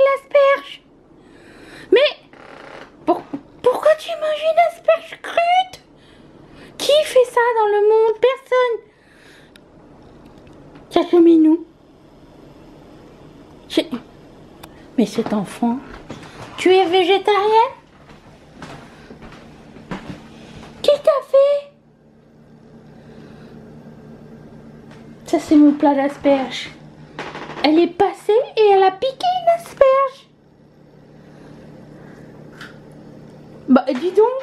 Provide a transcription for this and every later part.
l'asperge. Mais pourquoi tu manges une asperge crue? Qui fait ça dans le monde? Personne. Cache-minou. Mais cet enfant, tu es végétarienne? Qui t'a fait? Ça c'est mon plat d'asperges. Elle est passée et elle a piqué une asperge. Bah dis donc,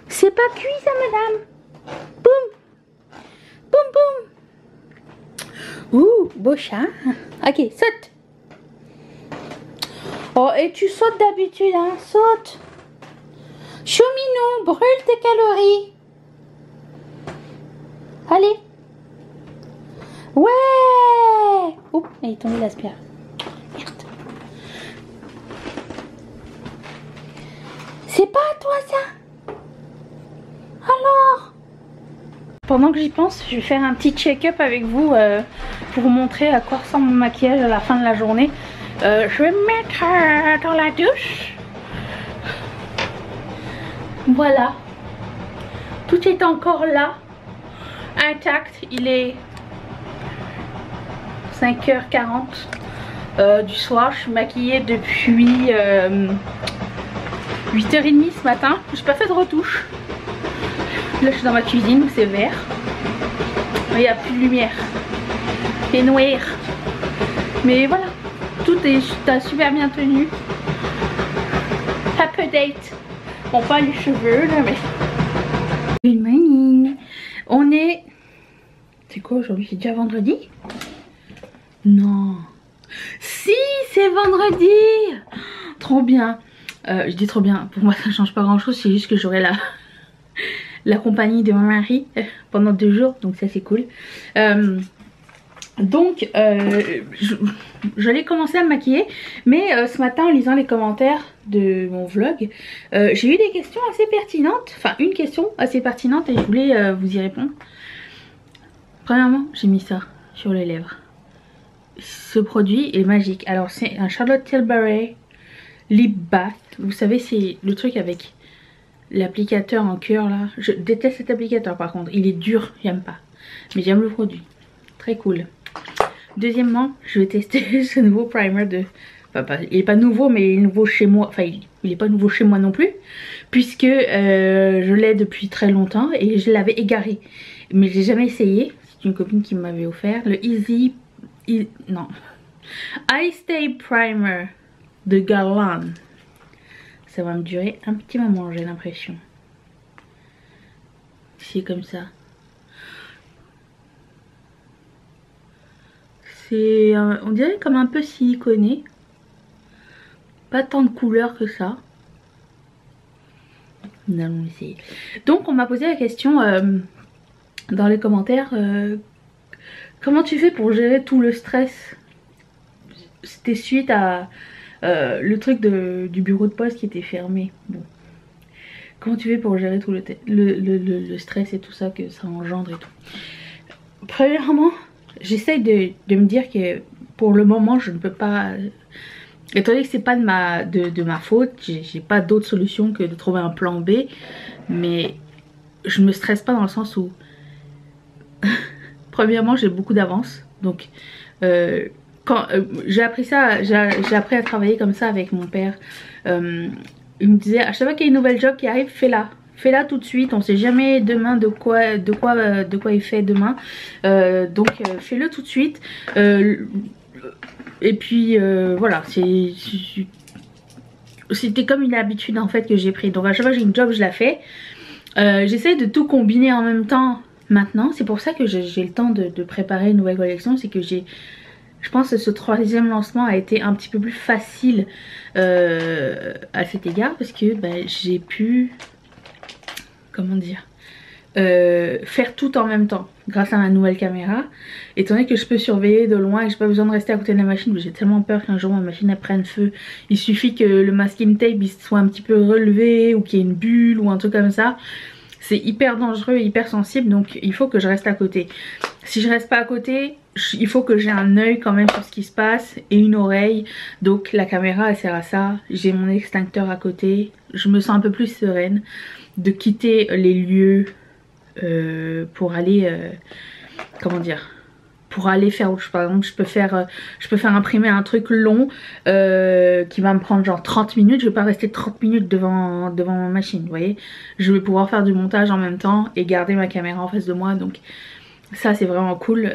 c'est pas cuit ça madame. Boum. Boum boum. Ouh, beau chat. Ok, saute. Oh, et tu sautes d'habitude, hein, saute. Chouminou, brûle tes calories. Allez. Ouais. Oups, elle est tombée l'asperge. Merde. C'est pas à toi ça? Alors? Pendant que j'y pense, je vais faire un petit check-up avec vous pour vous montrer à quoi ressemble mon maquillage à la fin de la journée. Je vais me mettre dans la douche. Voilà. Tout est encore là. Intact. Il est 5h40 du soir. Je suis maquillée depuis 8h30 ce matin. J'ai pas fait de retouche. Là je suis dans ma cuisine où c'est vert. Il n'y a plus de lumière. C'est noir. Mais voilà. Tout est super bien tenu. Up to date. Bon, pas les cheveux là, mais. Good morning. On est. C'est quoi aujourd'hui? C'est déjà vendredi? Non. Si, c'est vendredi. Trop bien. Je dis trop bien. Pour moi, ça ne change pas grand chose. C'est juste que j'aurai la compagnie de mon mari pendant 2 jours. Donc, ça, c'est cool. Donc j'allais commencer à me maquiller, mais ce matin en lisant les commentaires de mon vlog, j'ai eu des questions assez pertinentes, enfin une question assez pertinente et je voulais vous y répondre. Premièrement, j'ai mis ça sur les lèvres. Ce produit est magique. Alors c'est un Charlotte Tilbury Lip Bath. Vous savez, c'est le truc avec l'applicateur en cœur là. Je déteste cet applicateur par contre, il est dur, j'aime pas. Mais j'aime le produit, très cool. Deuxièmement, je vais tester ce nouveau primer de... Enfin, il est pas nouveau, mais il est nouveau chez moi. Enfin, il est pas nouveau chez moi non plus. Puisque je l'ai depuis très longtemps et je l'avais égaré. Mais je l'ai jamais essayé. C'est une copine qui m'avait offert. Le non. I Stay Primer de Guerlain. Ça va me durer un petit moment, j'ai l'impression. C'est comme ça. C'est, on dirait comme un peu siliconé. Pas tant de couleurs que ça. Nous allons essayer. Donc on m'a posé la question dans les commentaires. Comment tu fais pour gérer tout le stress? C'était suite à le truc du bureau de poste qui était fermé. Bon. Comment tu fais pour gérer tout le stress et tout ça que ça engendre et tout? Premièrement, j'essaye de me dire que pour le moment je ne peux pas, étant donné que c'est pas de ma faute, j'ai pas d'autre solution que de trouver un plan B, mais je me stresse pas dans le sens où premièrement j'ai beaucoup d'avance, donc quand j'ai appris ça, j'ai appris à travailler comme ça avec mon père. Il me disait à chaque fois qu'il y a une nouvelle job qui arrive, fais-la. Fais-la tout de suite, on sait jamais demain de quoi il fait demain. Donc fais-le tout de suite. Et puis voilà, c'était comme une habitude en fait que j'ai pris. Donc à chaque fois que j'ai une job, je la fais. J'essaie de tout combiner en même temps maintenant. C'est pour ça que j'ai le temps de préparer une nouvelle collection. C'est que je pense que ce 3e lancement a été un petit peu plus facile à cet égard. Parce que j'ai pu... Comment dire, faire tout en même temps grâce à ma nouvelle caméra, étant donné que je peux surveiller de loin et j'ai pas besoin de rester à côté de la machine. J'ai tellement peur qu'un jour ma machine elle prenne feu. Il suffit que le masking tape il soit un petit peu relevé ou qu'il y ait une bulle ou un truc comme ça. C'est hyper dangereux et hyper sensible, donc il faut que je reste à côté. Si je reste pas à côté, il faut que j'ai un œil quand même sur ce qui se passe et une oreille. Donc la caméra elle sert à ça. J'ai mon extincteur à côté. Je me sens un peu plus sereine de quitter les lieux pour aller, comment dire, pour aller faire autre chose. Par exemple je peux faire imprimer un truc long qui va me prendre genre 30 minutes. Je vais pas rester 30 minutes devant ma machine, vous voyez. Je vais pouvoir faire du montage en même temps et garder ma caméra en face de moi. Donc ça c'est vraiment cool,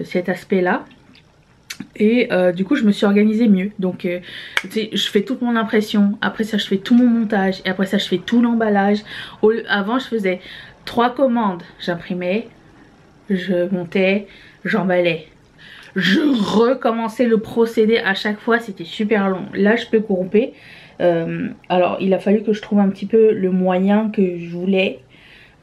cet aspect là. Et du coup je me suis organisée mieux. Donc tu sais, je fais toute mon impression, après ça je fais tout mon montage et après ça je fais tout l'emballage. Avant je faisais 3 commandes, j'imprimais, je montais, j'emballais, je recommençais le procédé à chaque fois, c'était super long. Là je peux couper. Alors il a fallu que je trouve un petit peu le moyen que je voulais.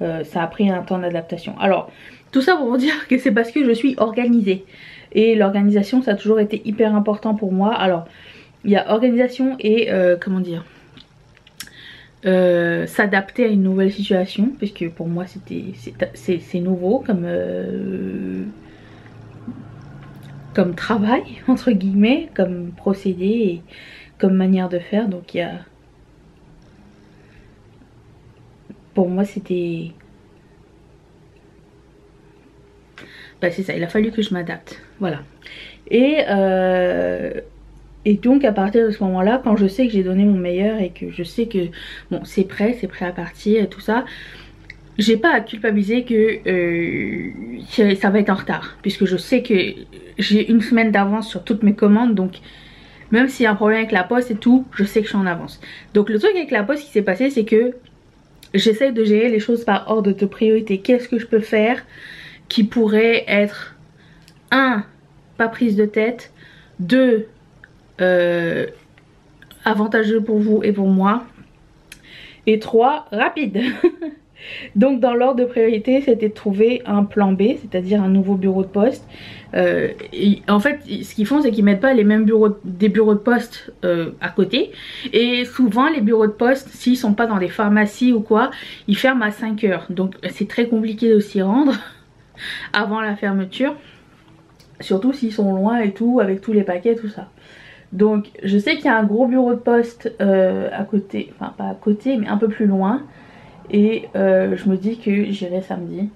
Ça a pris un temps d'adaptation. Alors tout ça pour vous dire que c'est parce que je suis organisée. Et l'organisation ça a toujours été hyper important pour moi. Alors il y a organisation et comment dire, s'adapter à une nouvelle situation. Puisque pour moi c'est nouveau comme travail entre guillemets, comme procédé et comme manière de faire. Donc il y a, pour moi c'était, bah c'est ça, il a fallu que je m'adapte, voilà. Et donc à partir de ce moment là, quand je sais que j'ai donné mon meilleur et que je sais que bon c'est prêt à partir et tout ça, j'ai pas à culpabiliser que ça va être en retard, puisque je sais que j'ai une semaine d'avance sur toutes mes commandes. Donc même s'il y a un problème avec la poste et tout, je sais que je suis en avance. Donc le truc avec la poste qui s'est passé, c'est que j'essaye de gérer les choses par ordre de priorité. Qu'est-ce que je peux faire qui pourrait être 1, pas prise de tête, 2, avantageux pour vous et pour moi, et 3, rapide. Donc dans l'ordre de priorité c'était de trouver un plan B, c'est-à-dire un nouveau bureau de poste. Et en fait ce qu'ils font c'est qu'ils mettent pas les mêmes bureaux de poste à côté. Et souvent les bureaux de poste, s'ils sont pas dans des pharmacies ou quoi, ils ferment à 5 h. Donc c'est très compliqué de s'y rendre avant la fermeture. Surtout s'ils sont loin et tout, avec tous les paquets, tout ça. Donc je sais qu'il y a un gros bureau de poste à côté, enfin pas à côté mais un peu plus loin. Et je me dis que j'irai samedi.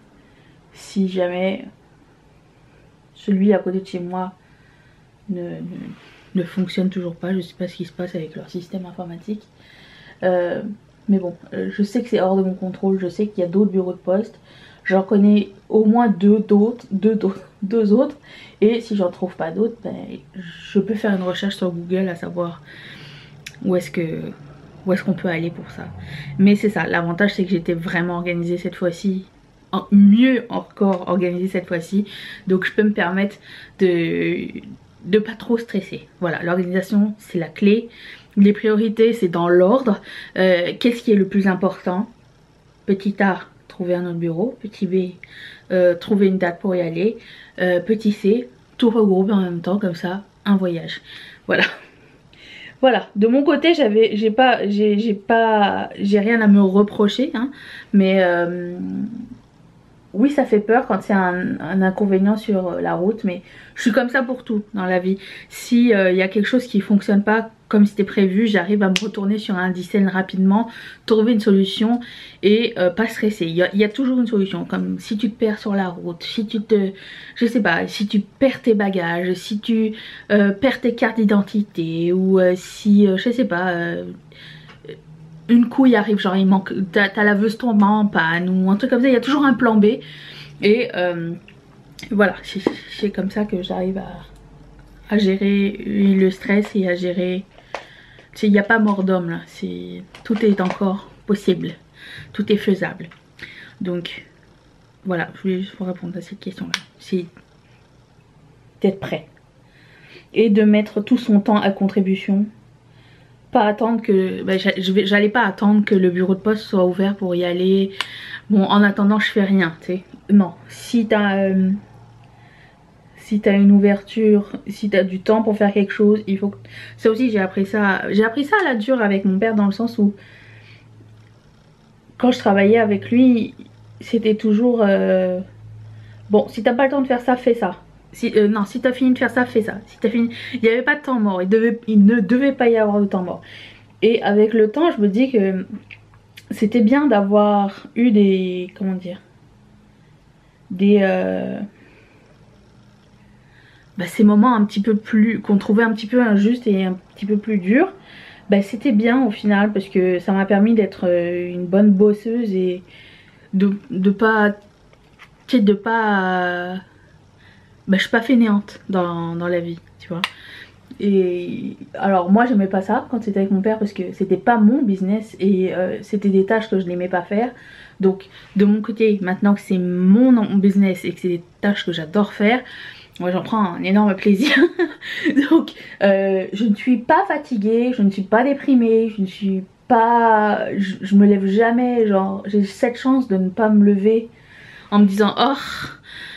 Si jamais celui à côté de chez moi ne fonctionne toujours pas. Je sais pas ce qui se passe avec leur système informatique. Mais bon, je sais que c'est hors de mon contrôle. Je sais qu'il y a d'autres bureaux de poste. J'en connais au moins deux autres. Et si j'en trouve pas d'autres, ben, je peux faire une recherche sur Google à savoir où est-ce qu'on peut aller pour ça. Mais c'est ça, l'avantage c'est que j'étais vraiment organisée cette fois-ci. Mieux encore organisée cette fois-ci. Donc je peux me permettre de pas trop stresser. Voilà, l'organisation c'est la clé. Les priorités c'est dans l'ordre. Qu'est-ce qui est le plus important? Petit A, trouver un autre bureau. Petit B, trouver une date pour y aller. Petit C, tout regrouper en même temps, comme ça, un voyage. Voilà. Voilà, de mon côté j'ai rien à me reprocher, hein, mais oui ça fait peur quand c'est un inconvénient sur la route, mais je suis comme ça pour tout dans la vie. Si y a quelque chose qui fonctionne pas comme c'était prévu, j'arrive à me retourner sur un dizaine rapidement, trouver une solution et pas stresser. Il y a toujours une solution, comme si tu te perds sur la route, si tu je sais pas, si tu perds tes bagages, si tu perds tes cartes d'identité, ou si je sais pas, une couille arrive, genre il manque, ta laveuse tombe en panne ou un truc comme ça. Il y a toujours un plan B. Et voilà, c'est comme ça que j'arrive à gérer le stress et à gérer. Il n'y a pas mort d'homme là, tout est encore possible, tout est faisable. Donc voilà, je voulais juste vous répondre à cette question là. C'est d'être prêt et de mettre tout son temps à contribution. Pas attendre que, bah, j'allais pas attendre que le bureau de poste soit ouvert pour y aller. Bon, en attendant je fais rien, tu sais. Non, si t'as une ouverture, si t'as du temps pour faire quelque chose, il faut que... Ça aussi j'ai appris ça à la dure avec mon père, dans le sens où quand je travaillais avec lui, c'était toujours bon, si t'as pas le temps de faire ça, fais ça. Non, si t'as fini de faire ça, fais ça. Si t'as fini, il n'y avait pas de temps mort. Il ne devait pas y avoir de temps mort. Et avec le temps, je me dis que c'était bien d'avoir eu des, comment dire, des ces moments un petit peu plus, qu'on trouvait un petit peu injustes et un petit peu plus durs. C'était bien au final parce que ça m'a permis d'être une bonne bosseuse et de pas, tu sais, de pas, je suis pas fainéante dans la vie, tu vois. Et alors moi j'aimais pas ça quand c'était avec mon père parce que c'était pas mon business et c'était des tâches que je n'aimais pas faire. Donc de mon côté, maintenant que c'est mon business et que c'est des tâches que j'adore faire, moi j'en prends un énorme plaisir. Donc je ne suis pas fatiguée, je ne suis pas déprimée, je ne suis pas, je me lève jamais, genre j'ai cette chance de ne pas me lever en me disant oh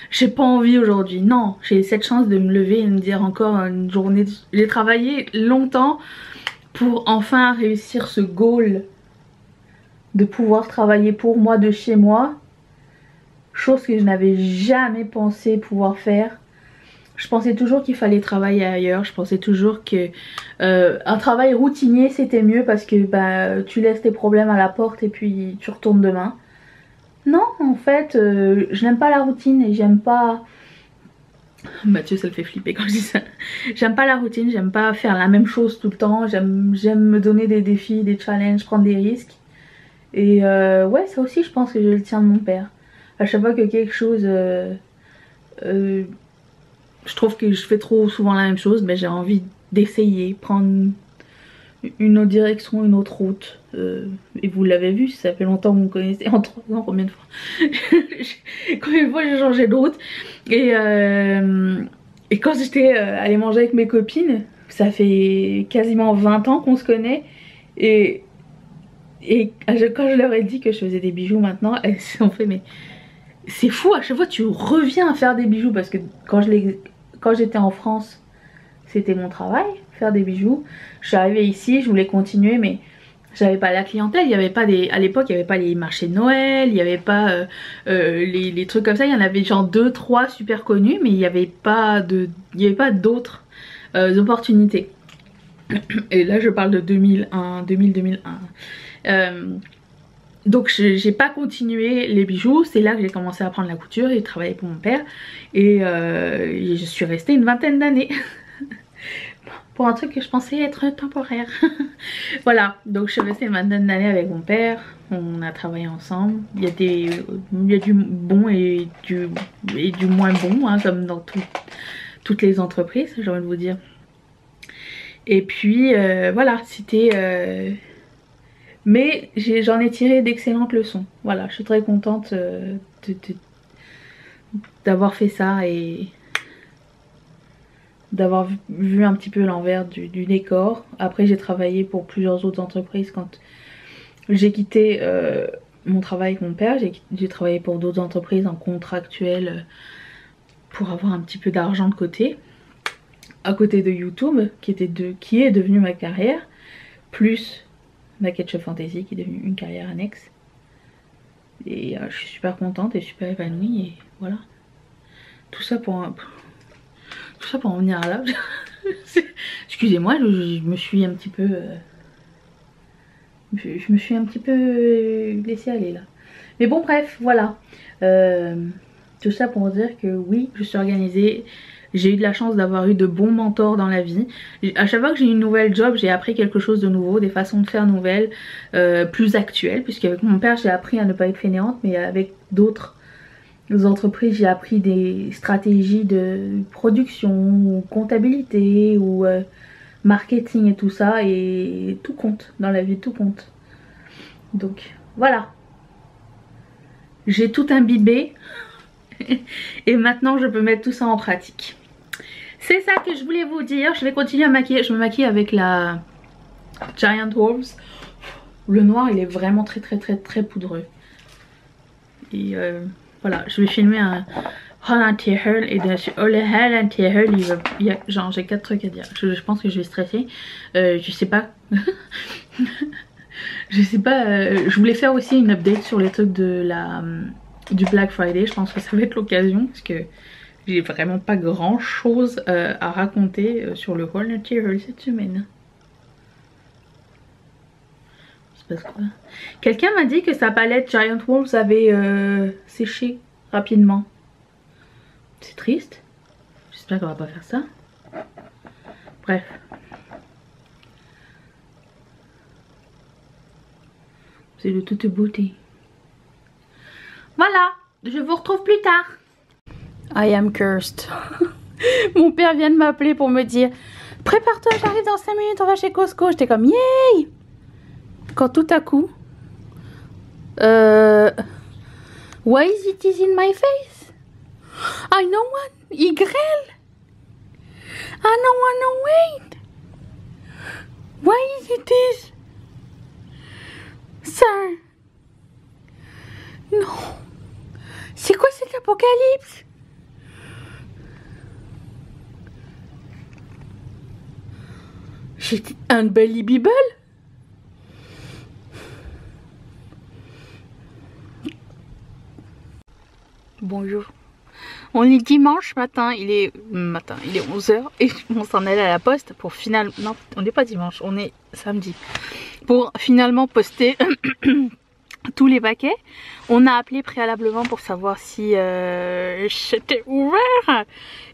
j'ai pas envie aujourd'hui. Non, j'ai cette chance de me lever et de me dire encore une journée. J'ai travaillé longtemps pour enfin réussir ce goal de pouvoir travailler pour moi de chez moi. Chose que je n'avais jamais pensé pouvoir faire. Je pensais toujours qu'il fallait travailler ailleurs. Je pensais toujours que un travail routinier c'était mieux parce que tu laisses tes problèmes à la porte et puis tu retournes demain. Non, en fait, je n'aime pas la routine et j'aime pas... Mathieu, ça le fait flipper quand je dis ça. J'aime pas la routine, j'aime pas faire la même chose tout le temps. J'aime me donner des défis, des challenges, prendre des risques. Et ouais, ça aussi, je pense que je le tiens de mon père. À chaque fois que quelque chose... je trouve que je fais trop souvent la même chose, j'ai envie d'essayer, prendre une autre direction, une autre route. Et vous l'avez vu, ça fait longtemps que vous me connaissez. En 3 ans, combien de fois combien de fois j'ai changé de route. Et quand j'étais allée manger avec mes copines, ça fait quasiment 20 ans qu'on se connaît. Et quand je leur ai dit que je faisais des bijoux maintenant, elles se sont fait mais c'est fou, à chaque fois tu reviens à faire des bijoux. Parce que quand j'étais en France, c'était mon travail, faire des bijoux. Je suis arrivée ici, je voulais continuer mais j'avais pas la clientèle, il y avait pas à l'époque il y avait pas les marchés de Noël, il y avait pas les trucs comme ça, il y en avait genre 2-3 super connus mais il y avait pas d'autres opportunités. Et là je parle de 2001. Donc j'ai pas continué les bijoux, c'est là que j'ai commencé à apprendre la couture et travailler pour mon père et je suis restée une vingtaine d'années. Pour un truc que je pensais être temporaire. Voilà, donc je suis restée une vingtaine d'années avec mon père, on a travaillé ensemble. Il y a du bon et du moins bon, hein, comme dans toutes les entreprises, j'ai envie de vous dire. Et puis voilà, c'était... Mais j'en ai tiré d'excellentes leçons. Voilà, je suis très contente d'avoir fait ça et d'avoir vu un petit peu l'envers du décor. Après j'ai travaillé pour plusieurs autres entreprises quand j'ai quitté mon travail avec mon père. J'ai travaillé pour d'autres entreprises en contractuel pour avoir un petit peu d'argent de côté. À côté de YouTube qui est devenu ma carrière. Plus ma Ketchup Fantasy qui est devenue une carrière annexe. Et je suis super contente et super épanouie et voilà. Tout ça pour en venir à là. Excusez-moi, je me suis un petit peu... je me suis un petit peu laissée aller là. Mais bon bref, voilà. Tout ça pour dire que oui, je suis organisée. J'ai eu de la chance d'avoir eu de bons mentors dans la vie. À chaque fois que j'ai eu une nouvelle job, j'ai appris quelque chose de nouveau, des façons de faire nouvelles, plus actuelles. Puisqu'avec mon père, j'ai appris à ne pas être fainéante, mais avec d'autres entreprises, j'ai appris des stratégies de production, ou comptabilité, ou marketing et tout ça. Et tout compte dans la vie, tout compte. Donc voilà. J'ai tout imbibé. Et maintenant, je peux mettre tout ça en pratique. C'est ça que je voulais vous dire. Je vais continuer à maquiller. Je me maquille avec la Giant Wolves. Le noir il est vraiment très poudreux. Et voilà, je vais filmer un Holland Tearhurl. Et dessus le Holland Tearhurl, genre j'ai 4 trucs à dire. Je pense que je vais stresser. Je sais pas. Je sais pas. Je voulais faire aussi une update sur les trucs de du Black Friday. Je pense que ça va être l'occasion parce que J'ai vraiment pas grand chose à raconter sur le haul Natural cette semaine. Quelqu'un m'a dit que sa palette Giant Walls avait séché rapidement. C'est triste. J'espère qu'on va pas faire ça. Bref. C'est de toute beauté. Voilà. Je vous retrouve plus tard. I am cursed. Mon père vient de m'appeler pour me dire prépare-toi, j'arrive dans 5 minutes, on va chez Costco. J'étais comme yay. Quand tout à coup, why is it in my face? I know one, il grêle. I don't wanna wait. Why is it this? Sir. Non. C'est quoi cet apocalypse? J'ai unbelievable. Bonjour. On est dimanche matin, il est 11 h et on s'en allait à la poste pour finalement... Non, on n'est pas dimanche, on est samedi. Pour finalement poster tous les paquets. On a appelé préalablement pour savoir si c'était ouvert.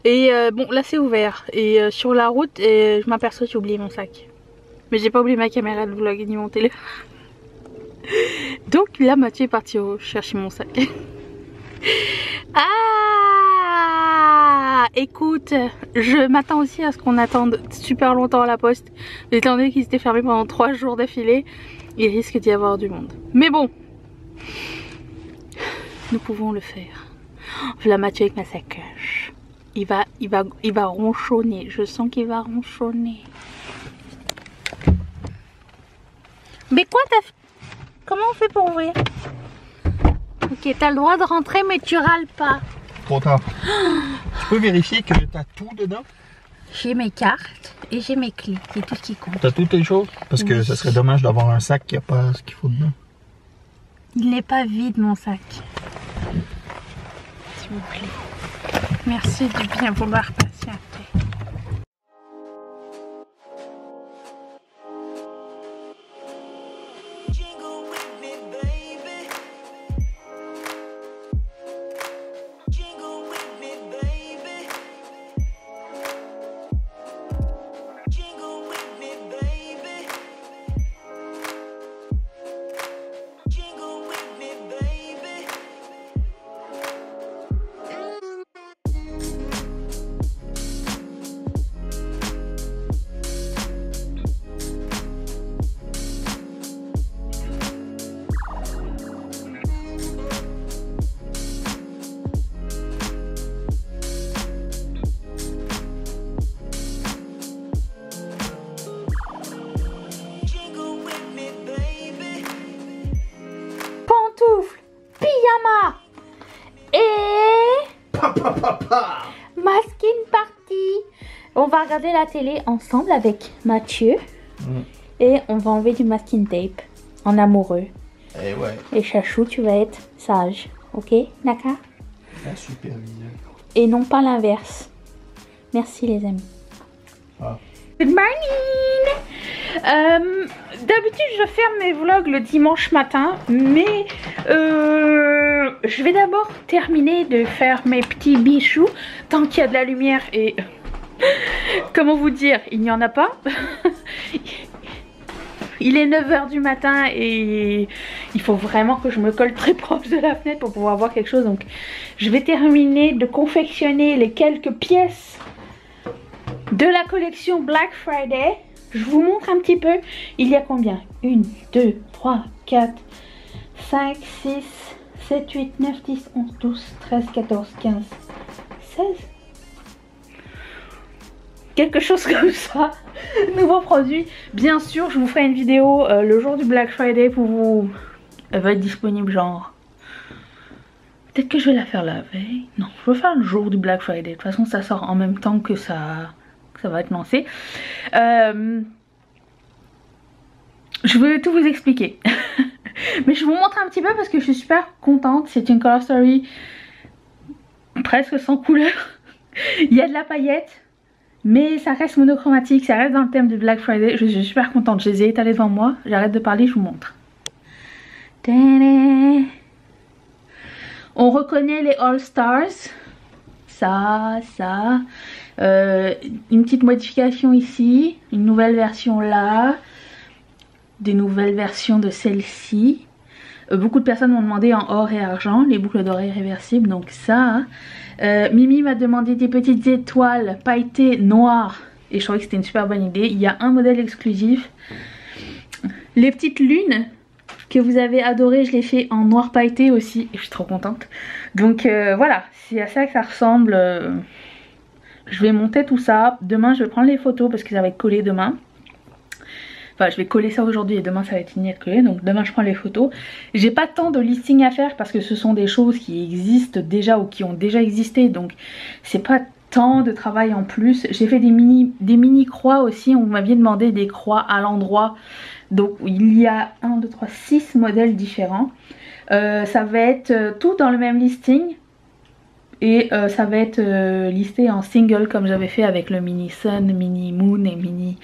Et bon, là c'est ouvert. Et sur la route, je m'aperçois que j'ai oublié mon sac. Mais j'ai pas oublié ma caméra de vlog ni mon téléphone. Donc là, Mathieu est parti chercher mon sac. Ah, écoute, je m'attends aussi à ce qu'on attende super longtemps à la poste. Étant donné qu'ils étaient fermés pendant 3 jours d'affilée, il risque d'y avoir du monde. Mais bon, nous pouvons le faire. Voilà Mathieu avec ma sacoche. Il va ronchonner. Je sens qu'il va ronchonner. Mais quoi t'as fait? Comment on fait pour ouvrir? Ok, t'as le droit de rentrer, mais tu râles pas. Trop tard. Tu peux vérifier que t'as tout dedans? J'ai mes cartes et j'ai mes clés. C'est tout ce qui compte. T'as toutes tes choses? Parce que ce serait dommage d'avoir un sac qui n'a pas ce qu'il faut dedans. Il n'est pas vide mon sac. S'il vous plaît. Merci de bien vouloir patienter. Pyjama et masking party. On va regarder la télé ensemble avec Mathieu et on va enlever du masking tape en amoureux. Et ouais. Et Chachou, tu vas être sage, ok, Naka? La supervision. Et non pas l'inverse. Merci les amis. Ah. Good morning. D'habitude je ferme mes vlogs le dimanche matin, mais je vais d'abord terminer de faire mes petits bijoux tant qu'il y a de la lumière et comment vous dire, il n'y en a pas. Il est 9 h du matin et il faut vraiment que je me colle très proche de la fenêtre pour pouvoir voir quelque chose. Donc je vais terminer de confectionner les quelques pièces de la collection Black Friday. Je vous montre un petit peu. Il y a combien? 1, 2, 3, 4, 5, 6, 7, 8, 9, 10, 11, 12, 13, 14, 15, 16. Quelque chose comme ça. Nouveau produit. Bien sûr, je vous ferai une vidéo le jour du Black Friday pour vous... Elle va être disponible genre... Peut-être que je vais la faire la veille. Non, je vais faire le jour du Black Friday. De toute façon, ça sort en même temps que ça va être lancé. Je vais tout vous expliquer. Mais je vous montre un petit peu parce que je suis super contente. C'est une color story presque sans couleur. Il y a de la paillette, mais ça reste monochromatique, ça reste dans le thème de Black Friday. Je suis super contente, je les ai étalés devant moi. J'arrête de parler, je vous montre. On reconnaît les All Stars. Ça. Une petite modification ici, une nouvelle version là, des nouvelles versions de celle-ci. Beaucoup de personnes m'ont demandé en or et argent, les boucles d'oreilles réversibles, donc ça. Mimi m'a demandé des petites étoiles pailletées noires et je trouvais que c'était une super bonne idée. Il y a un modèle exclusif. Les petites lunes que vous avez adorées, je les fais en noir pailleté aussi et je suis trop contente. Donc voilà, c'est à ça que ça ressemble. Je vais monter tout ça. Demain je vais prendre les photos parce que ça va être collé demain. Enfin je vais coller ça aujourd'hui et demain ça va être fini de coller. Donc demain je prends les photos. J'ai pas tant de listing à faire parce que ce sont des choses qui existent déjà ou qui ont déjà existé. Donc c'est pas tant de travail en plus. J'ai fait des mini croix aussi. On m'avait demandé des croix à l'endroit. Donc il y a 1, 2, 3, 6 modèles différents. Ça va être tout dans le même listing. Et ça va être listé en single comme j'avais fait avec le mini sun, mini moon et mini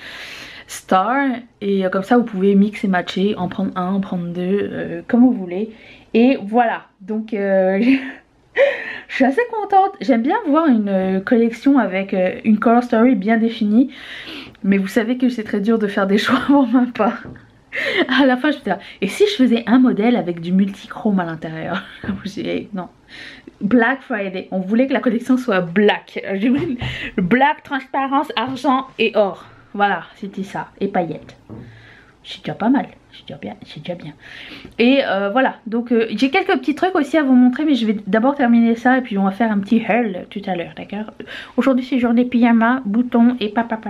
star. Et comme ça vous pouvez mix et matcher, en prendre un, en prendre deux, comme vous voulez. Et voilà, donc je suis assez contente. J'aime bien voir une collection avec une color story bien définie. Mais vous savez que c'est très dur de faire des choix pour ma part. À la fin je me disais, et si je faisais un modèle avec du multichrome à l'intérieur? Non. Black Friday, on voulait que la collection soit black. J'ai voulu black, transparence, argent et or. Voilà, c'était ça. Et paillettes. C'est déjà pas mal. C'est déjà bien. Et voilà, donc j'ai quelques petits trucs aussi à vous montrer, mais je vais d'abord terminer ça et puis on va faire un petit haul tout à l'heure, d'accord? Aujourd'hui c'est journée pyjama, boutons et papa.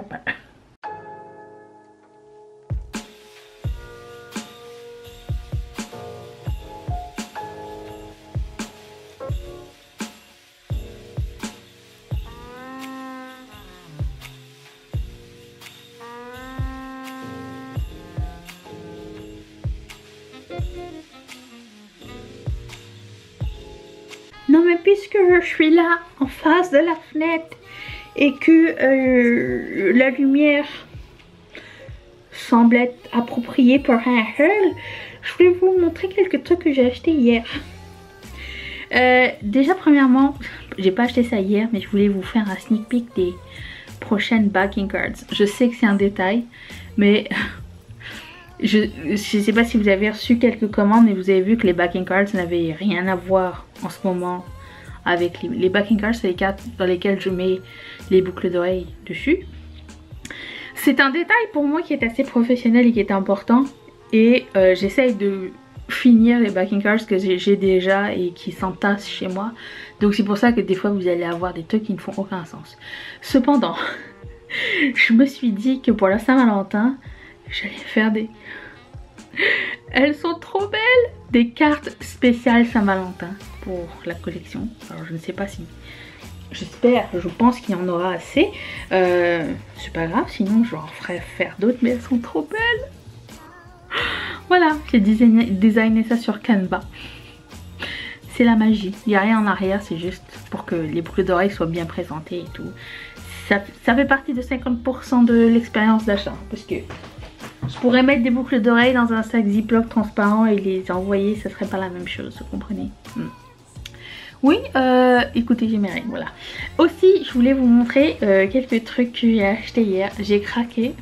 Non mais puisque je suis là en face de la fenêtre et que la lumière semble être appropriée pour un haul, je vais vous montrer quelques trucs que j'ai acheté hier. Déjà premièrement, j'ai pas acheté ça hier mais je voulais vous faire un sneak peek des prochaines backing cards. Je sais que c'est un détail mais je sais pas si vous avez reçu quelques commandes, mais vous avez vu que les backing cards n'avaient rien à voir en ce moment avec les backing cards. C'est les cartes dans lesquelles je mets les boucles d'oreilles dessus. C'est un détail pour moi qui est assez professionnel et qui est important. Et j'essaye de finir les backing cards que j'ai déjà et qui s'entassent chez moi. Donc c'est pour ça que des fois vous allez avoir des trucs qui ne font aucun sens. Cependant, je me suis dit que pour la Saint-Valentin, j'allais faire des... Elles sont trop belles! Des cartes spéciales Saint-Valentin pour la collection. Alors je ne sais pas si... J'espère, je pense qu'il y en aura assez. C'est pas grave, sinon je en ferai faire d'autres, mais elles sont trop belles! Voilà, j'ai designé ça sur Canva. C'est la magie. Il n'y a rien en arrière, c'est juste pour que les boucles d'oreilles soient bien présentées et tout. Ça fait partie de 50% de l'expérience d'achat. Parce que je pourrais mettre des boucles d'oreilles dans un sac Ziploc transparent et les envoyer, ça serait pas la même chose, vous comprenez? Oui, écoutez, j'ai mes règles, voilà. Aussi, je voulais vous montrer quelques trucs que j'ai acheté hier. J'ai craqué.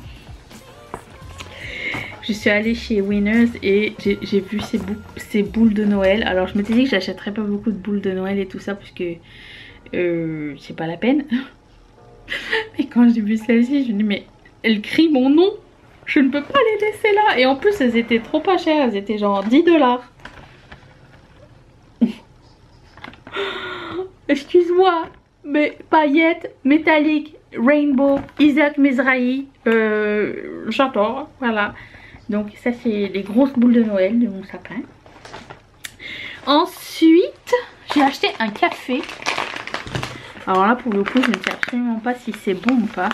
Je suis allée chez Winners et j'ai vu ces boules de Noël. Alors je m'étais dit que j'achèterais pas beaucoup de boules de Noël et tout ça parce que c'est pas la peine. Et quand j'ai vu celle-ci, je me dis mais elle crie mon nom. Je ne peux pas les laisser là. Et en plus elles étaient trop pas chères. Elles étaient genre 10 $. Excuse-moi, mais paillettes, métalliques, rainbow, Isaac Mizrahi, j'adore, voilà. Donc ça c'est les grosses boules de Noël de mon sapin. Ensuite, j'ai acheté un café. Alors là pour le coup je ne sais absolument pas si c'est bon ou pas.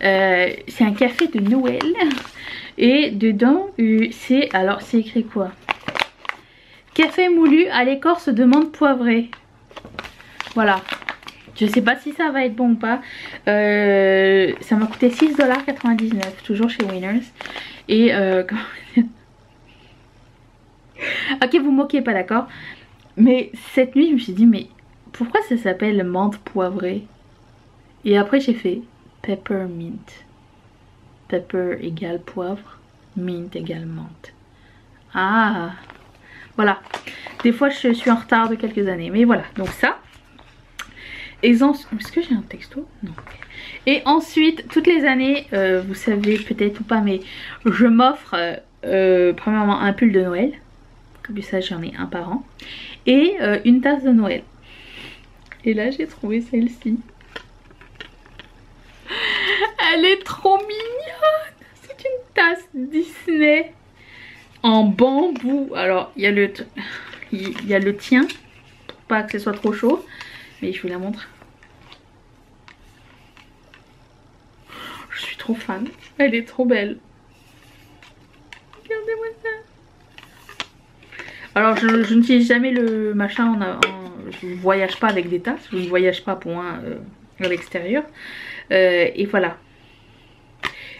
C'est un café de Noël. Et dedans c'est écrit quoi? Café moulu à l'écorce de menthe poivrée. Voilà. Je sais pas si ça va être bon ou pas. Ça m'a coûté 6,99$, toujours chez Winners. Et ok, vous moquez pas, d'accord? Mais cette nuit, je me suis dit, mais pourquoi ça s'appelle menthe poivrée? Et après, j'ai fait peppermint. Pepper égale poivre, mint égale menthe. Ah, voilà. Des fois, je suis en retard de quelques années. Mais voilà, donc ça. Est-ce que j'ai un texto? Non. Et ensuite, toutes les années, vous savez peut-être ou pas, mais je m'offre premièrement un pull de Noël. Comme ça, j'en ai un par an. Et une tasse de Noël. Et là, j'ai trouvé celle-ci. Elle est trop mignonne. C'est une tasse Disney en bambou. Alors, il y a le tien. Pour pas que ce soit trop chaud. Mais je vous la montre. Je suis trop fan. Elle est trop belle. Regardez-moi ça. Alors je n'utilise jamais le machin, je ne voyage pas avec des tasses, je ne voyage pas point à l'extérieur. Et voilà.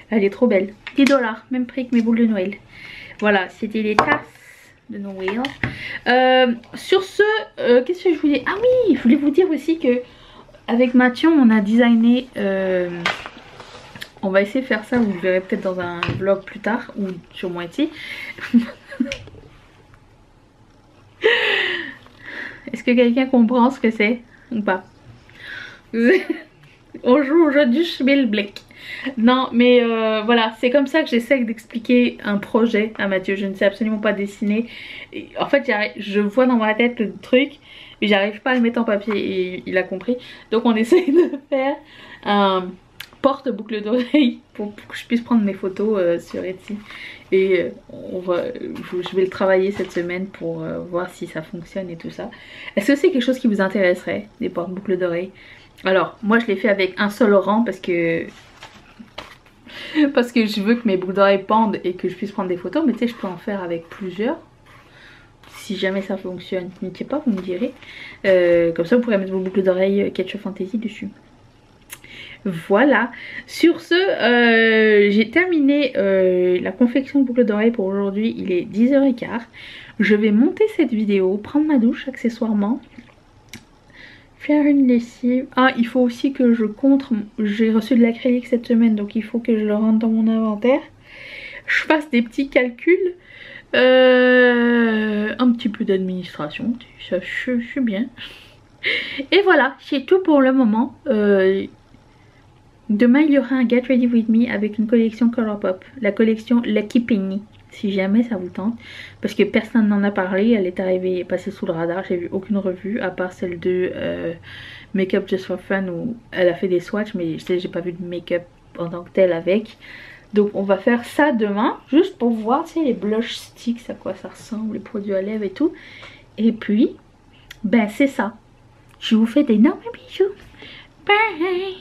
Elle est trop belle. 10$, même prix que mes boules de Noël. Voilà, c'était les tasses de Noël. Sur ce, qu'est-ce que je voulais... Ah oui, je voulais vous dire aussi que avec Mathieu, on a designé... on va essayer de faire ça, vous le verrez peut-être dans un vlog plus tard, ou sur moi ici. Est-ce que quelqu'un comprend ce que c'est ou pas? On joue au jeu du Schmilblick. Non mais voilà, c'est comme ça que j'essaie d'expliquer un projet à Mathieu. Je ne sais absolument pas dessiner. Et, en fait je vois dans ma tête le truc, mais j'arrive pas à le mettre en papier et il a compris. Donc on essaie de faire un porte-boucle d'oreille pour que je puisse prendre mes photos sur Etsy. Et je vais le travailler cette semaine pour voir si ça fonctionne et tout ça. Est-ce que c'est quelque chose qui vous intéresserait, des porte-boucles d'oreilles? Alors moi je l'ai fait avec un seul rang parce que je veux que mes boucles d'oreilles pendent et que je puisse prendre des photos. Mais tu sais, je peux en faire avec plusieurs. Si jamais ça fonctionne, n'hésitez pas, vous me direz. Comme ça vous pourrez mettre vos boucles d'oreilles Ketchup Fantasy dessus. Voilà, sur ce, j'ai terminé la confection de boucles d'oreilles pour aujourd'hui. Il est 10h15. Je vais monter cette vidéo, prendre ma douche accessoirement, faire une lessive. Ah, il faut aussi que je compte. J'ai reçu de l'acrylique cette semaine, donc il faut que je le rentre dans mon inventaire. Je fasse des petits calculs. Un petit peu d'administration, ça je suis bien. Et voilà, c'est tout pour le moment. Demain il y aura un Get Ready With Me avec une collection Colourpop, la collection Lucky Penny, si jamais ça vous tente, parce que personne n'en a parlé. Elle est arrivée, passée sous le radar, j'ai vu aucune revue à part celle de Make-up Just For Fun où elle a fait des swatchs, mais j'ai pas vu de make-up en tant que tel avec. Donc on va faire ça demain, juste pour voir, tu sais, les blush sticks, à quoi ça ressemble, les produits à lèvres et tout. Et puis, ben c'est ça. Je vous fais d'énormes bisous. Bye.